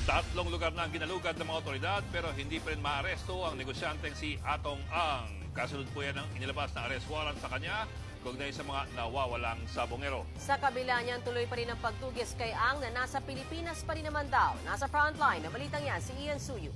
Tatlong lugar na ang ginalugad ng mga otoridad pero hindi pa rin maaresto ang negosyanteng si Atong Ang. Kasunod po yan ang inilabas na arrest warrant sa kanya kaugnay sa mga nawawalang sabongero. Sa kabila niyan, tuloy pa rin ang pagtugis kay Ang na nasa Pilipinas pa rin naman daw. Nasa frontline na balitang yan si Ian Suyu.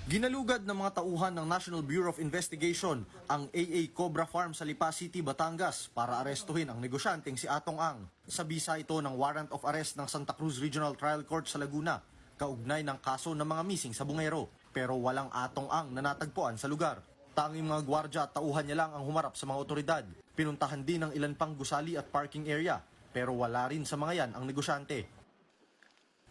Ginalugad ng mga tauhan ng National Bureau of Investigation ang AA Cobra Farm sa Lipa City, Batangas para arestuhin ang negosyanteng si Atong Ang. Sa bisa ito ng warrant of arrest ng Santa Cruz Regional Trial Court sa Laguna, kaugnay ng kaso ng mga missing sa bungero. Pero walang Atong Ang na natagpuan sa lugar. Tanging mga gwardya at tauhan niya lang ang humarap sa mga otoridad. Pinuntahan din ng ilan pang gusali at parking area, pero wala rin sa mga yan ang negosyante.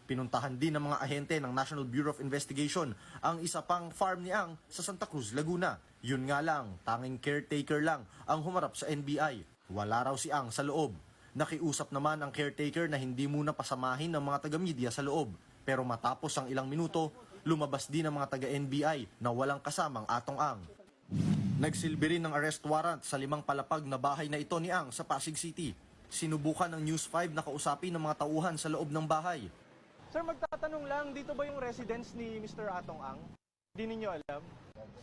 Pinuntahan din ng mga ahente ng National Bureau of Investigation ang isa pang farm ni Ang sa Santa Cruz, Laguna. Yun nga lang, tanging caretaker lang ang humarap sa NBI. Wala raw si Ang sa loob. Nakiusap naman ang caretaker na hindi muna pasamahin ng mga taga-media sa loob. Pero matapos ang ilang minuto, lumabas din ang mga taga-NBI na walang kasamang Atong Ang. Nagsilbi rin ng arrest warrant sa 5 palapag na bahay na ito ni Ang sa Pasig City. Sinubukan ng News 5 na kausapin ng mga tauhan sa loob ng bahay. Sir, magtatanong lang, dito ba yung residence ni Mr. Atong Ang? Hindi ninyo alam?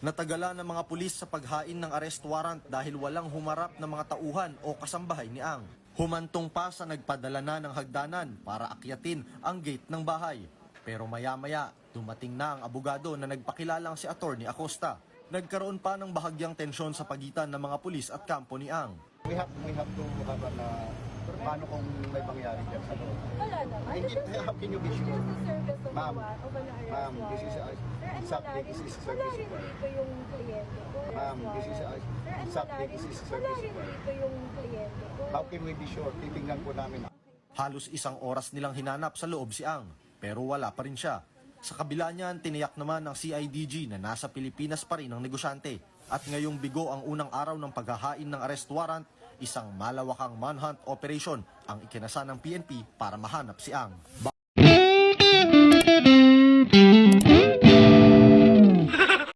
Natagalan ng mga pulis sa paghain ng arrest warrant dahil walang humarap na mga tauhan o kasambahay ni Ang. Humantong pa sa nagpadala na ng hagdanan para akyatin ang gate ng bahay. Pero maya-maya, dumating na ang abogado na nagpakilalang si Attorney Acosta. Nagkaroon pa ng bahagyang tensyon sa pagitan ng mga pulis at kampo ni Ang. We have to have paano kung may pangyari dyan sa loob? Wala naman. Hindi, how can you be sure? This is service of Ma'am, of an arrest ma'am, this is warrant. Sir, and exactly, wala this is rin- service wala rin warrant. dito yung kliyente ko. Ma'am, this is Sir, and exactly, this is wala service rin warrant. dito yung kliyente ko. How can we be sure? Titingnan po namin. Halos 1 oras nilang hinanap sa loob si Ang, pero wala pa rin siya. Sa kabila niyan, tiniyak naman ng CIDG na nasa Pilipinas pa rin ang negosyante. At ngayong bigo ang unang araw ng paghahain ng arrest warrant, isang malawakang manhunt operation ang ikinasa ng PNP para mahanap si Ang.